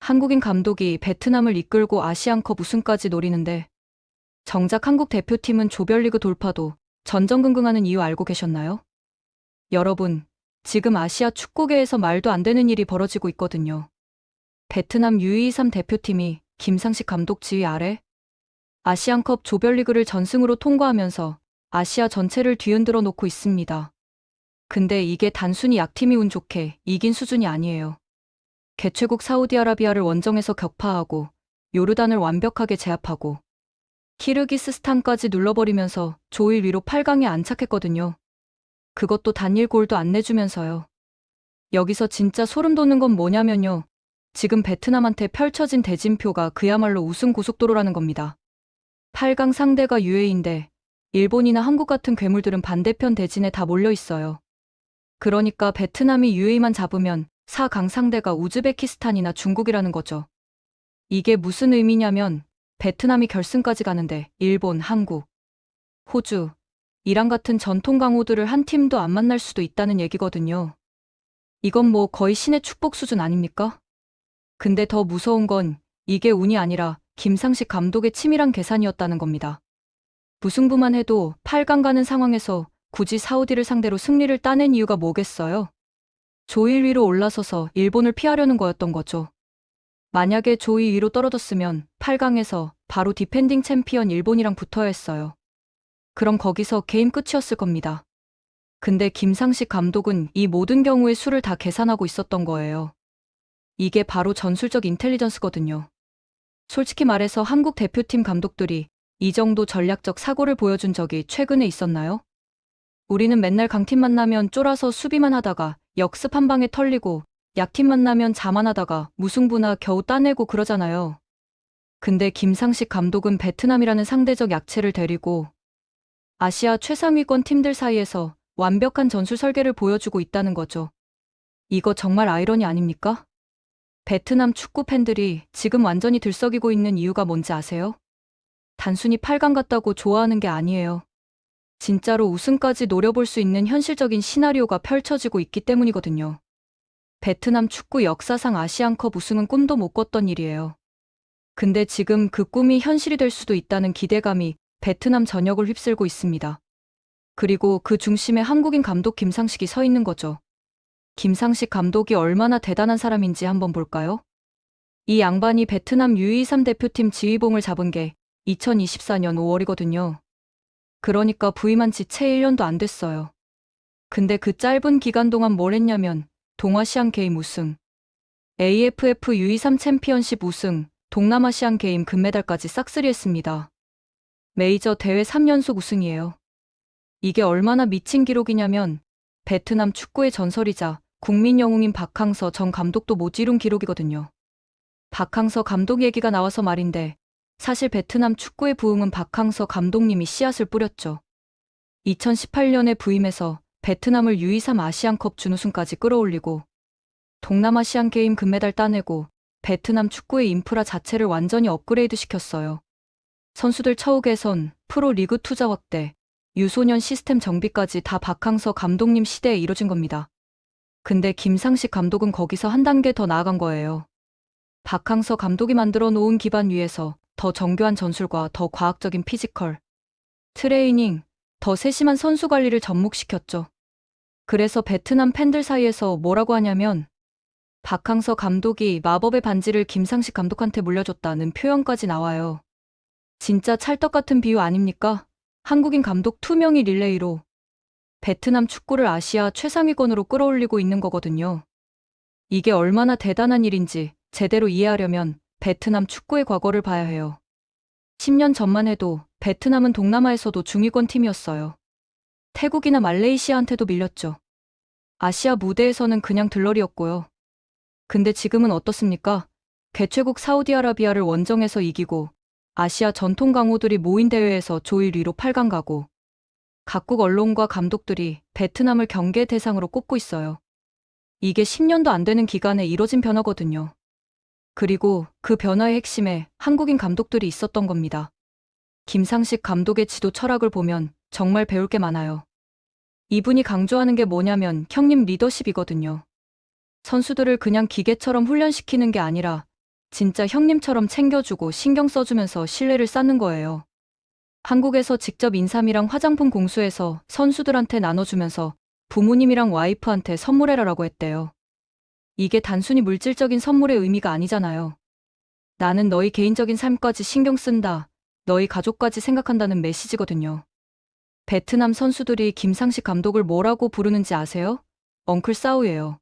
한국인 감독이 베트남을 이끌고 아시안컵 우승까지 노리는데 정작 한국 대표팀은 조별리그 돌파도 전전긍긍하는 이유 알고 계셨나요? 여러분, 지금 아시아 축구계에서 말도 안 되는 일이 벌어지고 있거든요. 베트남 U23 대표팀이 김상식 감독 지휘 아래 아시안컵 조별리그를 전승으로 통과하면서 아시아 전체를 뒤흔들어 놓고 있습니다. 근데 이게 단순히 약팀이 운 좋게 이긴 수준이 아니에요. 개최국 사우디아라비아를 원정에서 격파하고 요르단을 완벽하게 제압하고 키르기스스탄까지 눌러버리면서 조 1위로 8강에 안착했거든요. 그것도 단일 골도 안 내주면서요. 여기서 진짜 소름 돋는 건 뭐냐면요. 지금 베트남한테 펼쳐진 대진표가 그야말로 우승 고속도로라는 겁니다. 8강 상대가 UAE인데 일본이나 한국 같은 괴물들은 반대편 대진에 다 몰려 있어요. 그러니까 베트남이 UAE만 잡으면 4강 상대가 우즈베키스탄이나 중국이라는 거죠. 이게 무슨 의미냐면 베트남이 결승까지 가는데 일본, 한국, 호주, 이란 같은 전통 강호들을 한 팀도 안 만날 수도 있다는 얘기거든요. 이건 뭐 거의 신의 축복 수준 아닙니까? 근데 더 무서운 건 이게 운이 아니라 김상식 감독의 치밀한 계산이었다는 겁니다. 무승부만 해도 8강 가는 상황에서 굳이 사우디를 상대로 승리를 따낸 이유가 뭐겠어요? 조 1위로 올라서서 일본을 피하려는 거였던 거죠. 만약에 조 2위로 떨어졌으면 8강에서 바로 디펜딩 챔피언 일본이랑 붙어야 했어요. 그럼 거기서 게임 끝이었을 겁니다. 근데 김상식 감독은 이 모든 경우의 수를 다 계산하고 있었던 거예요. 이게 바로 전술적 인텔리전스거든요. 솔직히 말해서 한국 대표팀 감독들이 이 정도 전략적 사고를 보여준 적이 최근에 있었나요? 우리는 맨날 강팀 만나면 쫄아서 수비만 하다가 역습 한 방에 털리고 약팀 만나면 자만하다가 무승부나 겨우 따내고 그러잖아요. 근데 김상식 감독은 베트남이라는 상대적 약체를 데리고 아시아 최상위권 팀들 사이에서 완벽한 전술 설계를 보여주고 있다는 거죠. 이거 정말 아이러니 아닙니까? 베트남 축구 팬들이 지금 완전히 들썩이고 있는 이유가 뭔지 아세요? 단순히 8강 갔다고 좋아하는 게 아니에요. 진짜로 우승까지 노려볼 수 있는 현실적인 시나리오가 펼쳐지고 있기 때문이거든요. 베트남 축구 역사상 아시안컵 우승은 꿈도 못 꿨던 일이에요. 근데 지금 그 꿈이 현실이 될 수도 있다는 기대감이 베트남 전역을 휩쓸고 있습니다. 그리고 그 중심에 한국인 감독 김상식이 서 있는 거죠. 김상식 감독이 얼마나 대단한 사람인지 한번 볼까요? 이 양반이 베트남 U23 대표팀 지휘봉을 잡은 게 2024년 5월이거든요. 그러니까 부임한 지 채 1년도 안 됐어요. 근데 그 짧은 기간 동안 뭘 했냐면 동아시안 게임 우승, AFF U23 챔피언십 우승, 동남아시안 게임 금메달까지 싹쓸이 했습니다. 메이저 대회 3연속 우승이에요. 이게 얼마나 미친 기록이냐면 베트남 축구의 전설이자 국민 영웅인 박항서 전 감독도 못 이룬 기록이거든요. 박항서 감독 얘기가 나와서 말인데 사실 베트남 축구의 부흥은 박항서 감독님이 씨앗을 뿌렸죠. 2018년에 부임해서 베트남을 U23 아시안컵 준우승까지 끌어올리고 동남아시안 게임 금메달 따내고 베트남 축구의 인프라 자체를 완전히 업그레이드 시켰어요. 선수들 처우 개선, 프로 리그 투자 확대, 유소년 시스템 정비까지 다 박항서 감독님 시대에 이뤄진 겁니다. 근데 김상식 감독은 거기서 한 단계 더 나아간 거예요. 박항서 감독이 만들어 놓은 기반 위에서 더 정교한 전술과 더 과학적인 피지컬, 트레이닝, 더 세심한 선수 관리를 접목시켰죠. 그래서 베트남 팬들 사이에서 뭐라고 하냐면 박항서 감독이 마법의 반지를 김상식 감독한테 물려줬다는 표현까지 나와요. 진짜 찰떡 같은 비유 아닙니까? 한국인 감독 2명이 릴레이로 베트남 축구를 아시아 최상위권으로 끌어올리고 있는 거거든요. 이게 얼마나 대단한 일인지 제대로 이해하려면 베트남 축구의 과거를 봐야 해요. 10년 전만 해도 베트남은 동남아에서도 중위권 팀이었어요. 태국이나 말레이시아한테도 밀렸죠. 아시아 무대에서는 그냥 들러리였고요. 근데 지금은 어떻습니까? 개최국 사우디아라비아를 원정에서 이기고 아시아 전통 강호들이 모인 대회에서 조 1위로 8강 가고 각국 언론과 감독들이 베트남을 경계 대상으로 꼽고 있어요. 이게 10년도 안 되는 기간에 이뤄진 변화거든요. 그리고 그 변화의 핵심에 한국인 감독들이 있었던 겁니다. 김상식 감독의 지도 철학을 보면 정말 배울 게 많아요. 이분이 강조하는 게 뭐냐면 형님 리더십이거든요. 선수들을 그냥 기계처럼 훈련시키는 게 아니라 진짜 형님처럼 챙겨주고 신경 써주면서 신뢰를 쌓는 거예요. 한국에서 직접 인삼이랑 화장품 공수해서 선수들한테 나눠주면서 부모님이랑 와이프한테 선물해라라고 했대요. 이게 단순히 물질적인 선물의 의미가 아니잖아요. 나는 너희 개인적인 삶까지 신경 쓴다. 너희 가족까지 생각한다는 메시지거든요. 베트남 선수들이 김상식 감독을 뭐라고 부르는지 아세요? 엉클 싸우예요.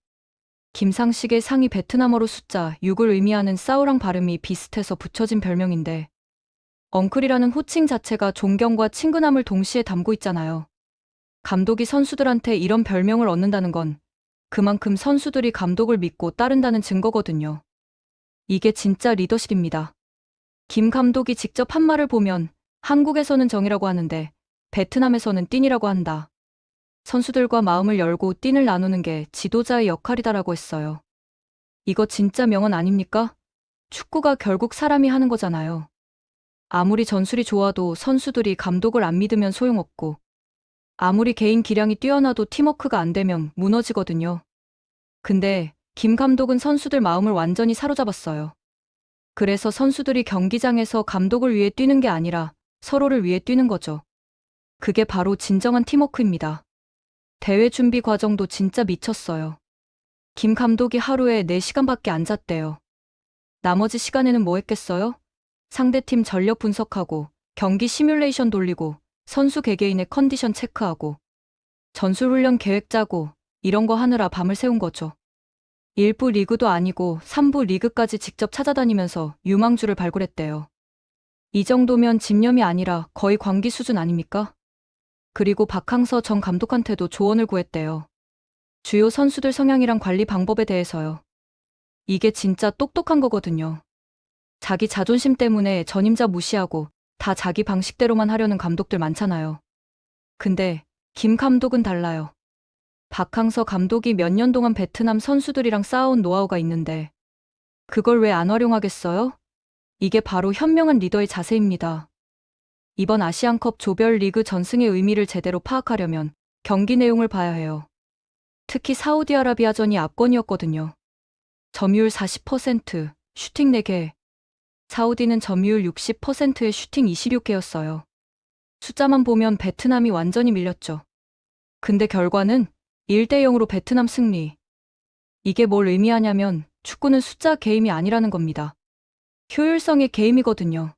김상식의 상이 베트남어로 숫자 6을 의미하는 싸우랑 발음이 비슷해서 붙여진 별명인데, 엉클이라는 호칭 자체가 존경과 친근함을 동시에 담고 있잖아요. 감독이 선수들한테 이런 별명을 얻는다는 건 그만큼 선수들이 감독을 믿고 따른다는 증거거든요. 이게 진짜 리더십입니다. 김 감독이 직접 한 말을 보면 한국에서는 정이라고 하는데 베트남에서는 띵이라고 한다. 선수들과 마음을 열고 띵을 나누는 게 지도자의 역할이다라고 했어요. 이거 진짜 명언 아닙니까? 축구가 결국 사람이 하는 거잖아요. 아무리 전술이 좋아도 선수들이 감독을 안 믿으면 소용없고, 아무리 개인 기량이 뛰어나도 팀워크가 안 되면 무너지거든요. 근데 김 감독은 선수들 마음을 완전히 사로잡았어요. 그래서 선수들이 경기장에서 감독을 위해 뛰는 게 아니라 서로를 위해 뛰는 거죠. 그게 바로 진정한 팀워크입니다. 대회 준비 과정도 진짜 미쳤어요. 김 감독이 하루에 4시간밖에 안 잤대요. 나머지 시간에는 뭐 했겠어요? 상대팀 전력 분석하고, 경기 시뮬레이션 돌리고, 선수 개개인의 컨디션 체크하고, 전술훈련 계획 짜고, 이런 거 하느라 밤을 새운 거죠. 1부 리그도 아니고 3부 리그까지 직접 찾아다니면서 유망주를 발굴했대요. 이 정도면 집념이 아니라 거의 광기 수준 아닙니까? 그리고 박항서 전 감독한테도 조언을 구했대요. 주요 선수들 성향이랑 관리 방법에 대해서요. 이게 진짜 똑똑한 거거든요. 자기 자존심 때문에 전임자 무시하고 다 자기 방식대로만 하려는 감독들 많잖아요. 근데 김 감독은 달라요. 박항서 감독이 몇 년 동안 베트남 선수들이랑 쌓아온 노하우가 있는데 그걸 왜 안 활용하겠어요? 이게 바로 현명한 리더의 자세입니다. 이번 아시안컵 조별리그 전승의 의미를 제대로 파악하려면 경기 내용을 봐야 해요. 특히 사우디아라비아전이 압권이었거든요. 점유율 40%, 슈팅 4개. 사우디는 점유율 60%에 슈팅 26개였어요. 숫자만 보면 베트남이 완전히 밀렸죠. 근데 결과는 1대0으로 베트남 승리. 이게 뭘 의미하냐면 축구는 숫자 게임이 아니라는 겁니다. 효율성의 게임이거든요.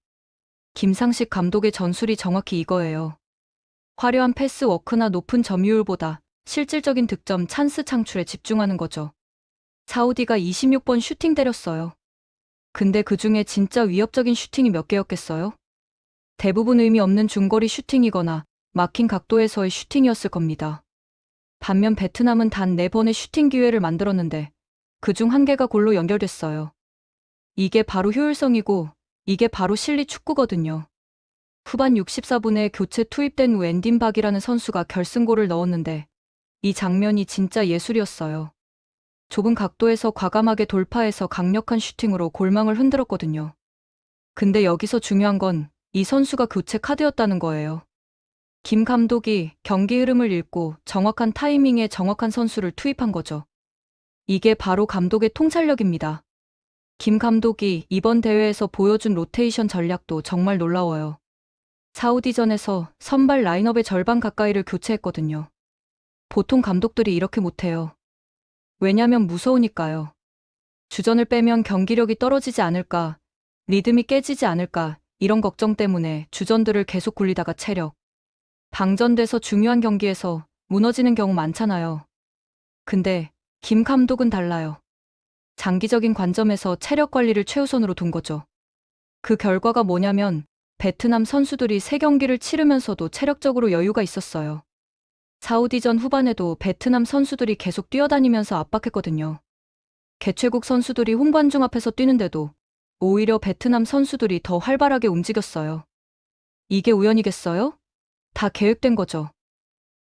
김상식 감독의 전술이 정확히 이거예요. 화려한 패스 워크나 높은 점유율보다 실질적인 득점 찬스 창출에 집중하는 거죠. 사우디가 26번 슈팅 때렸어요. 근데 그중에 진짜 위협적인 슈팅이 몇 개였겠어요? 대부분 의미 없는 중거리 슈팅이거나 막힌 각도에서의 슈팅이었을 겁니다. 반면 베트남은 단 4번의 슈팅 기회를 만들었는데 그중 1개가 골로 연결됐어요. 이게 바로 효율성이고 이게 바로 실리 축구거든요. 후반 64분에 교체 투입된 웬딘 박이라는 선수가 결승골을 넣었는데 이 장면이 진짜 예술이었어요. 좁은 각도에서 과감하게 돌파해서 강력한 슈팅으로 골망을 흔들었거든요. 근데 여기서 중요한 건 이 선수가 교체 카드였다는 거예요. 김 감독이 경기 흐름을 읽고 정확한 타이밍에 정확한 선수를 투입한 거죠. 이게 바로 감독의 통찰력입니다. 김 감독이 이번 대회에서 보여준 로테이션 전략도 정말 놀라워요. 사우디전에서 선발 라인업의 절반 가까이를 교체했거든요. 보통 감독들이 이렇게 못해요. 왜냐면 무서우니까요. 주전을 빼면 경기력이 떨어지지 않을까, 리듬이 깨지지 않을까 이런 걱정 때문에 주전들을 계속 굴리다가 체력, 방전돼서 중요한 경기에서 무너지는 경우 많잖아요. 근데 김 감독은 달라요. 장기적인 관점에서 체력 관리를 최우선으로 둔 거죠. 그 결과가 뭐냐면 베트남 선수들이 3경기를 치르면서도 체력적으로 여유가 있었어요. 사우디전 후반에도 베트남 선수들이 계속 뛰어다니면서 압박했거든요. 개최국 선수들이 홍관중 앞에서 뛰는데도 오히려 베트남 선수들이 더 활발하게 움직였어요. 이게 우연이겠어요? 다 계획된 거죠.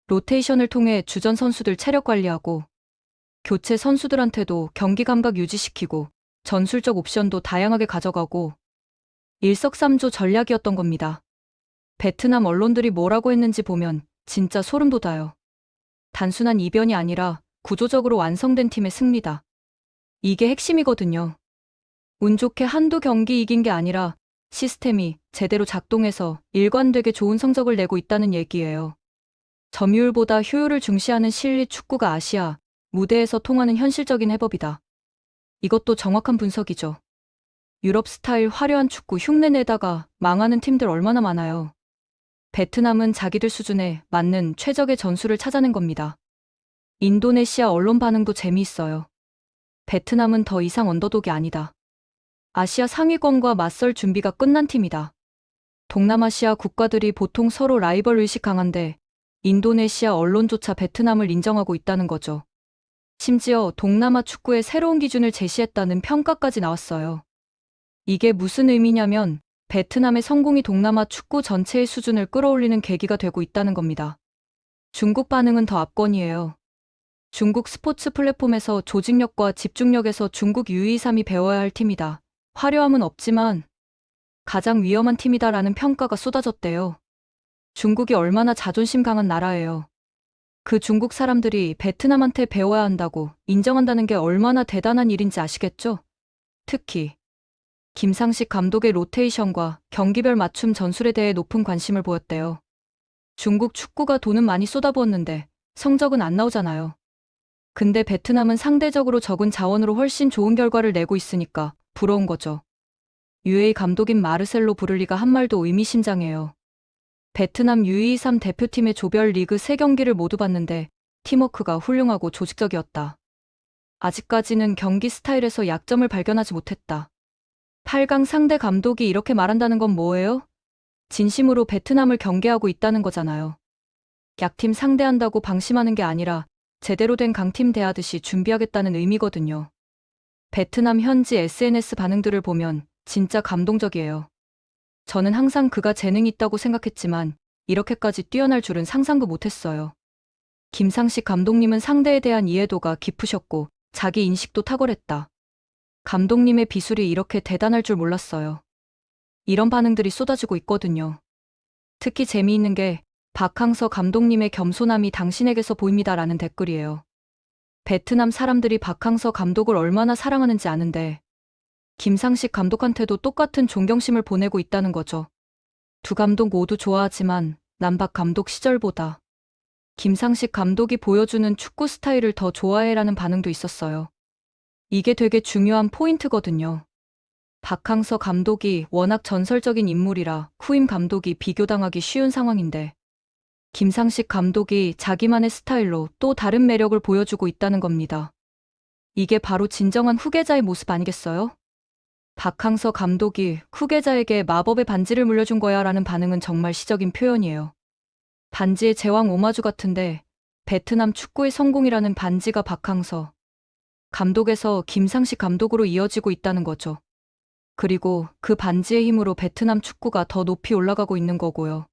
로테이션을 통해 주전 선수들 체력 관리하고 교체 선수들한테도 경기 감각 유지시키고 전술적 옵션도 다양하게 가져가고 일석삼조 전략이었던 겁니다. 베트남 언론들이 뭐라고 했는지 보면 진짜 소름 돋아요. 단순한 이변이 아니라 구조적으로 완성된 팀의 승리다. 이게 핵심이거든요. 운 좋게 한두 경기 이긴 게 아니라 시스템이 제대로 작동해서 일관되게 좋은 성적을 내고 있다는 얘기예요. 점유율보다 효율을 중시하는 실리 축구가 아시아 무대에서 통하는 현실적인 해법이다. 이것도 정확한 분석이죠. 유럽 스타일 화려한 축구 흉내내다가 망하는 팀들 얼마나 많아요. 베트남은 자기들 수준에 맞는 최적의 전술을 찾아낸 겁니다. 인도네시아 언론 반응도 재미있어요. 베트남은 더 이상 언더독이 아니다. 아시아 상위권과 맞설 준비가 끝난 팀이다. 동남아시아 국가들이 보통 서로 라이벌 의식 강한데 인도네시아 언론조차 베트남을 인정하고 있다는 거죠. 심지어 동남아 축구의 새로운 기준을 제시했다는 평가까지 나왔어요. 이게 무슨 의미냐면 베트남의 성공이 동남아 축구 전체의 수준을 끌어올리는 계기가 되고 있다는 겁니다. 중국 반응은 더 압권이에요. 중국 스포츠 플랫폼에서 조직력과 집중력에서 중국 U23이 배워야 할 팀이다. 화려함은 없지만 가장 위험한 팀이다라는 평가가 쏟아졌대요. 중국이 얼마나 자존심 강한 나라예요. 그 중국 사람들이 베트남한테 배워야 한다고 인정한다는 게 얼마나 대단한 일인지 아시겠죠? 특히 김상식 감독의 로테이션과 경기별 맞춤 전술에 대해 높은 관심을 보였대요. 중국 축구가 돈은 많이 쏟아부었는데 성적은 안 나오잖아요. 근데 베트남은 상대적으로 적은 자원으로 훨씬 좋은 결과를 내고 있으니까 부러운 거죠. UAE 감독인 마르셀로 브룰리가 한 말도 의미심장해요. 베트남 U23 대표팀의 조별 리그 3경기를 모두 봤는데 팀워크가 훌륭하고 조직적이었다. 아직까지는 경기 스타일에서 약점을 발견하지 못했다. 8강 상대 감독이 이렇게 말한다는 건 뭐예요? 진심으로 베트남을 경계하고 있다는 거잖아요. 약팀 상대한다고 방심하는 게 아니라 제대로 된 강팀 대하듯이 준비하겠다는 의미거든요. 베트남 현지 SNS 반응들을 보면 진짜 감동적이에요. 저는 항상 그가 재능이 있다고 생각했지만 이렇게까지 뛰어날 줄은 상상도 못했어요. 김상식 감독님은 상대에 대한 이해도가 깊으셨고 자기 인식도 탁월했다. 감독님의 비술이 이렇게 대단할 줄 몰랐어요. 이런 반응들이 쏟아지고 있거든요. 특히 재미있는 게 박항서 감독님의 겸손함이 당신에게서 보입니다라는 댓글이에요. 베트남 사람들이 박항서 감독을 얼마나 사랑하는지 아는데 김상식 감독한테도 똑같은 존경심을 보내고 있다는 거죠. 두 감독 모두 좋아하지만 난 박 감독 시절보다 김상식 감독이 보여주는 축구 스타일을 더 좋아해라는 반응도 있었어요. 이게 되게 중요한 포인트거든요. 박항서 감독이 워낙 전설적인 인물이라 후임 감독이 비교당하기 쉬운 상황인데 김상식 감독이 자기만의 스타일로 또 다른 매력을 보여주고 있다는 겁니다. 이게 바로 진정한 후계자의 모습 아니겠어요? 박항서 감독이 후계자에게 마법의 반지를 물려준 거야 라는 반응은 정말 시적인 표현이에요. 반지의 제왕 오마주 같은데 베트남 축구의 성공이라는 반지가 박항서 감독에서 김상식 감독으로 이어지고 있다는 거죠. 그리고 그 반지의 힘으로 베트남 축구가 더 높이 올라가고 있는 거고요.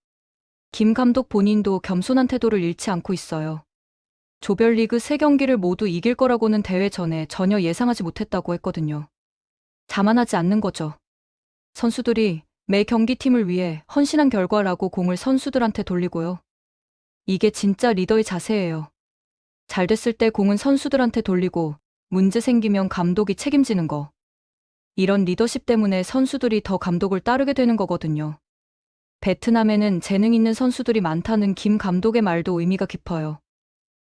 김 감독 본인도 겸손한 태도를 잃지 않고 있어요. 조별리그 3경기를 모두 이길 거라고는 대회 전에 전혀 예상하지 못했다고 했거든요. 자만하지 않는 거죠. 선수들이 매 경기팀을 위해 헌신한 결과라고 공을 선수들한테 돌리고요. 이게 진짜 리더의 자세예요. 잘 됐을 때 공은 선수들한테 돌리고 문제 생기면 감독이 책임지는 거. 이런 리더십 때문에 선수들이 더 감독을 따르게 되는 거거든요. 베트남에는 재능 있는 선수들이 많다는 김 감독의 말도 의미가 깊어요.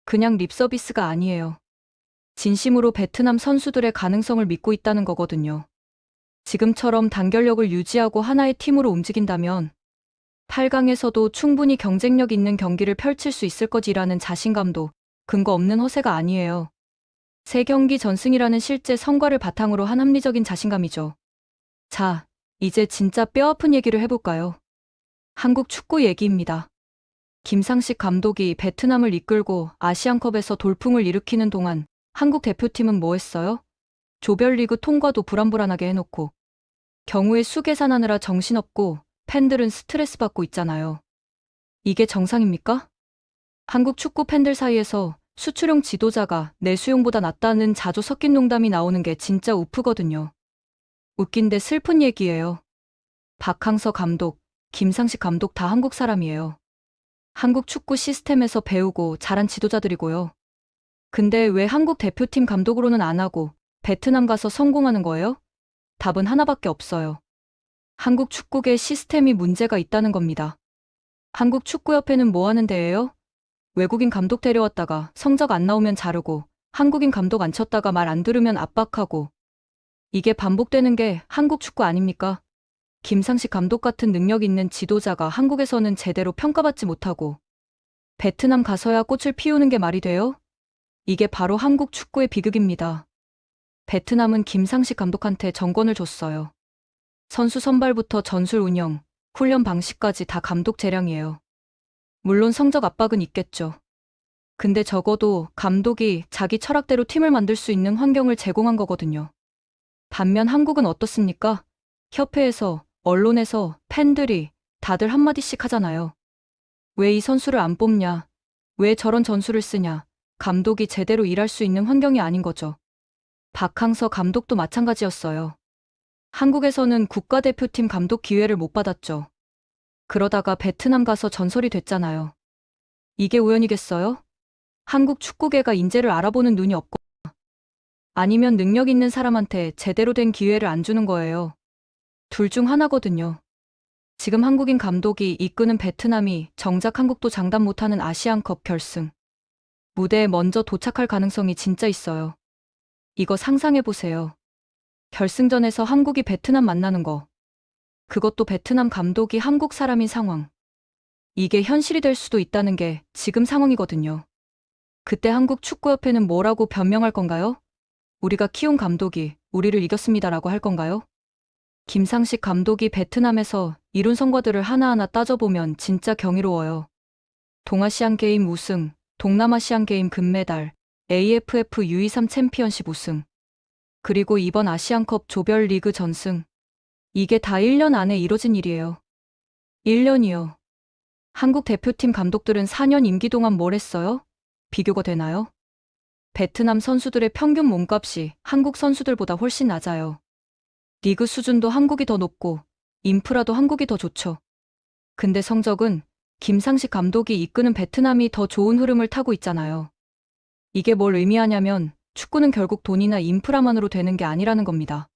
그냥 립서비스가 아니에요. 진심으로 베트남 선수들의 가능성을 믿고 있다는 거거든요. 지금처럼 단결력을 유지하고 하나의 팀으로 움직인다면 8강에서도 충분히 경쟁력 있는 경기를 펼칠 수 있을 거지라는 자신감도 근거 없는 허세가 아니에요. 3경기 전승이라는 실제 성과를 바탕으로 한 합리적인 자신감이죠. 자, 이제 진짜 뼈아픈 얘기를 해볼까요? 한국 축구 얘기입니다. 김상식 감독이 베트남을 이끌고 아시안컵에서 돌풍을 일으키는 동안 한국 대표팀은 뭐 했어요? 조별리그 통과도 불안불안하게 해놓고 경우에 수 계산하느라 정신없고 팬들은 스트레스 받고 있잖아요. 이게 정상입니까? 한국 축구 팬들 사이에서 수출용 지도자가 내 수용보다 낫다는 자주 섞인 농담이 나오는 게 진짜 우프거든요. 웃긴데 슬픈 얘기예요. 박항서 감독, 김상식 감독 다 한국 사람이에요. 한국 축구 시스템에서 배우고 자란 지도자들이고요. 근데 왜 한국 대표팀 감독으로는 안 하고 베트남 가서 성공하는 거예요? 답은 하나밖에 없어요. 한국 축구계 시스템이 문제가 있다는 겁니다. 한국 축구협회는 뭐 하는 데예요? 외국인 감독 데려왔다가 성적 안 나오면 자르고, 한국인 감독 앉혔다가 말 안 들으면 압박하고. 이게 반복되는 게 한국 축구 아닙니까? 김상식 감독 같은 능력 있는 지도자가 한국에서는 제대로 평가받지 못하고 베트남 가서야 꽃을 피우는 게 말이 돼요? 이게 바로 한국 축구의 비극입니다. 베트남은 김상식 감독한테 정권을 줬어요. 선수 선발부터 전술 운영, 훈련 방식까지 다 감독 재량이에요. 물론 성적 압박은 있겠죠. 근데 적어도 감독이 자기 철학대로 팀을 만들 수 있는 환경을 제공한 거거든요. 반면 한국은 어떻습니까? 협회에서, 언론에서, 팬들이 다들 한마디씩 하잖아요. 왜 이 선수를 안 뽑냐? 왜 저런 전술을 쓰냐? 감독이 제대로 일할 수 있는 환경이 아닌 거죠. 박항서 감독도 마찬가지였어요. 한국에서는 국가대표팀 감독 기회를 못 받았죠. 그러다가 베트남 가서 전설이 됐잖아요. 이게 우연이겠어요? 한국 축구계가 인재를 알아보는 눈이 없고 아니면 능력 있는 사람한테 제대로 된 기회를 안 주는 거예요. 둘 중 하나거든요. 지금 한국인 감독이 이끄는 베트남이 정작 한국도 장담 못하는 아시안컵 결승 무대에 먼저 도착할 가능성이 진짜 있어요. 이거 상상해보세요. 결승전에서 한국이 베트남 만나는 거. 그것도 베트남 감독이 한국 사람인 상황. 이게 현실이 될 수도 있다는 게 지금 상황이거든요. 그때 한국 축구협회는 뭐라고 변명할 건가요? 우리가 키운 감독이 우리를 이겼습니다라고 할 건가요? 김상식 감독이 베트남에서 이룬 성과들을 하나하나 따져보면 진짜 경이로워요. 동아시안 게임 우승, 동남아시안 게임 금메달, AFF U23 챔피언십 우승, 그리고 이번 아시안컵 조별리그 전승. 이게 다 1년 안에 이뤄진 일이에요. 1년이요. 한국 대표팀 감독들은 4년 임기 동안 뭘 했어요? 비교가 되나요? 베트남 선수들의 평균 몸값이 한국 선수들보다 훨씬 낮아요. 리그 수준도 한국이 더 높고 인프라도 한국이 더 좋죠. 근데 성적은 김상식 감독이 이끄는 베트남이 더 좋은 흐름을 타고 있잖아요. 이게 뭘 의미하냐면 축구는 결국 돈이나 인프라만으로 되는 게 아니라는 겁니다.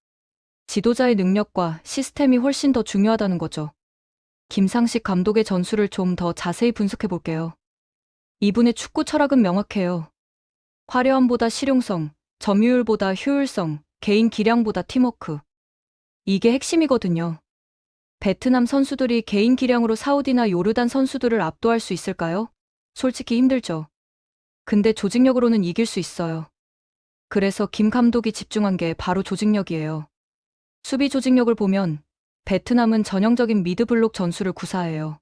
지도자의 능력과 시스템이 훨씬 더 중요하다는 거죠. 김상식 감독의 전술을 좀 더 자세히 분석해 볼게요. 이분의 축구 철학은 명확해요. 화려함보다 실용성, 점유율보다 효율성, 개인 기량보다 팀워크. 이게 핵심이거든요. 베트남 선수들이 개인 기량으로 사우디나 요르단 선수들을 압도할 수 있을까요? 솔직히 힘들죠. 근데 조직력으로는 이길 수 있어요. 그래서 김 감독이 집중한 게 바로 조직력이에요. 수비 조직력을 보면 베트남은 전형적인 미드블록 전술을 구사해요.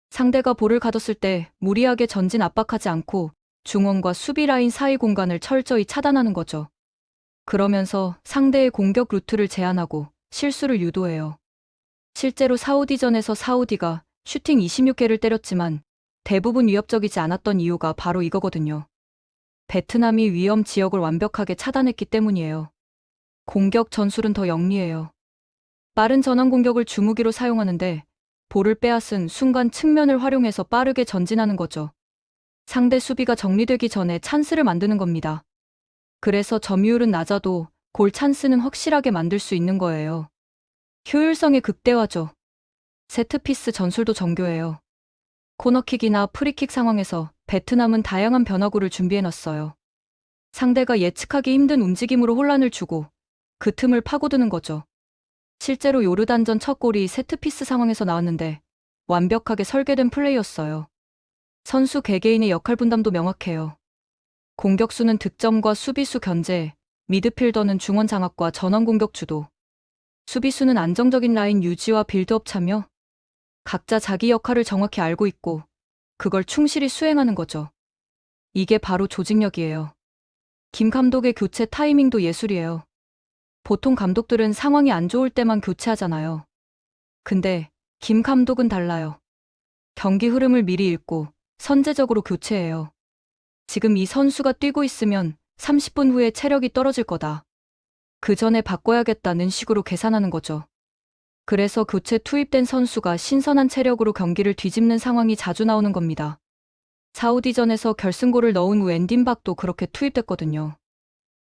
상대가 볼을 가뒀을 때 무리하게 전진 압박하지 않고 중원과 수비 라인 사이 공간을 철저히 차단하는 거죠. 그러면서 상대의 공격 루트를 제한하고 실수를 유도해요. 실제로 사우디전에서 사우디가 슈팅 26개를 때렸지만 대부분 위협적이지 않았던 이유가 바로 이거거든요. 베트남이 위험 지역을 완벽하게 차단했기 때문이에요. 공격 전술은 더 영리해요. 빠른 전환 공격을 주무기로 사용하는데 볼을 빼앗은 순간 측면을 활용해서 빠르게 전진하는 거죠. 상대 수비가 정리되기 전에 찬스를 만드는 겁니다. 그래서 점유율은 낮아도 골 찬스는 확실하게 만들 수 있는 거예요. 효율성의 극대화죠. 세트피스 전술도 정교해요. 코너킥이나 프리킥 상황에서 베트남은 다양한 변화구를 준비해놨어요. 상대가 예측하기 힘든 움직임으로 혼란을 주고 그 틈을 파고드는 거죠. 실제로 요르단전 첫 골이 세트피스 상황에서 나왔는데 완벽하게 설계된 플레이였어요. 선수 개개인의 역할 분담도 명확해요. 공격수는 득점과 수비수 견제, 미드필더는 중원 장악과 전원 공격 주도, 수비수는 안정적인 라인 유지와 빌드업 참여. 각자 자기 역할을 정확히 알고 있고 그걸 충실히 수행하는 거죠. 이게 바로 조직력이에요. 김 감독의 교체 타이밍도 예술이에요. 보통 감독들은 상황이 안 좋을 때만 교체하잖아요. 근데 김 감독은 달라요. 경기 흐름을 미리 읽고 선제적으로 교체해요. 지금 이 선수가 뛰고 있으면 30분 후에 체력이 떨어질 거다. 그 전에 바꿔야겠다는 식으로 계산하는 거죠. 그래서 교체 투입된 선수가 신선한 체력으로 경기를 뒤집는 상황이 자주 나오는 겁니다. 사우디전에서 결승골을 넣은 웬딘박도 그렇게 투입됐거든요.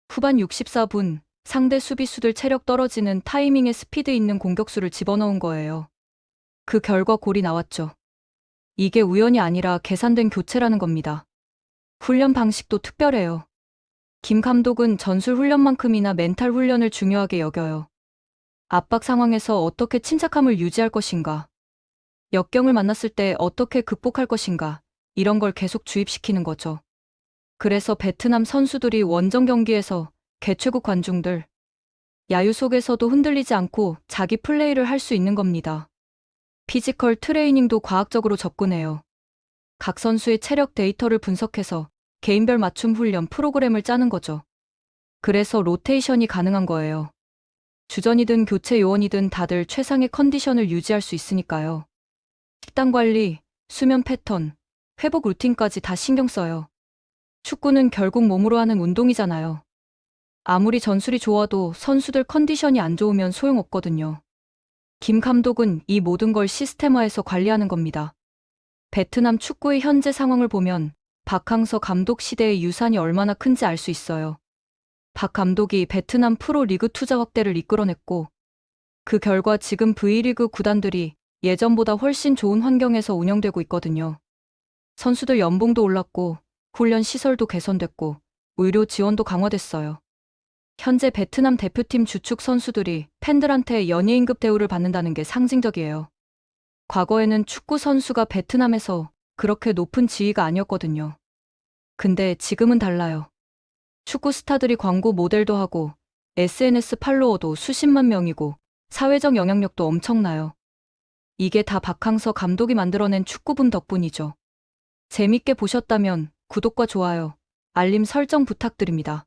후반 64분 상대 수비수들 체력 떨어지는 타이밍에 스피드 있는 공격수를 집어넣은 거예요. 그 결과 골이 나왔죠. 이게 우연이 아니라 계산된 교체라는 겁니다. 훈련 방식도 특별해요. 김 감독은 전술 훈련만큼이나 멘탈 훈련을 중요하게 여겨요. 압박 상황에서 어떻게 침착함을 유지할 것인가, 역경을 만났을 때 어떻게 극복할 것인가, 이런 걸 계속 주입시키는 거죠. 그래서 베트남 선수들이 원정 경기에서 개최국 관중들, 야유 속에서도 흔들리지 않고 자기 플레이를 할 수 있는 겁니다. 피지컬 트레이닝도 과학적으로 접근해요. 각 선수의 체력 데이터를 분석해서 개인별 맞춤 훈련 프로그램을 짜는 거죠. 그래서 로테이션이 가능한 거예요. 주전이든 교체 요원이든 다들 최상의 컨디션을 유지할 수 있으니까요. 식단 관리, 수면 패턴, 회복 루틴까지 다 신경 써요. 축구는 결국 몸으로 하는 운동이잖아요. 아무리 전술이 좋아도 선수들 컨디션이 안 좋으면 소용없거든요. 김 감독은 이 모든 걸 시스템화해서 관리하는 겁니다. 베트남 축구의 현재 상황을 보면 박항서 감독 시대의 유산이 얼마나 큰지 알 수 있어요. 박 감독이 베트남 프로 리그 투자 확대를 이끌어냈고, 그 결과 지금 V리그 구단들이 예전보다 훨씬 좋은 환경에서 운영되고 있거든요. 선수들 연봉도 올랐고, 훈련 시설도 개선됐고, 의료 지원도 강화됐어요. 현재 베트남 대표팀 주축 선수들이 팬들한테 연예인급 대우를 받는다는 게 상징적이에요. 과거에는 축구 선수가 베트남에서 그렇게 높은 지위가 아니었거든요. 근데 지금은 달라요. 축구 스타들이 광고 모델도 하고 SNS 팔로워도 수십만 명이고 사회적 영향력도 엄청나요. 이게 다 박항서 감독이 만들어낸 축구분 덕분이죠. 재밌게 보셨다면 구독과 좋아요, 알림 설정 부탁드립니다.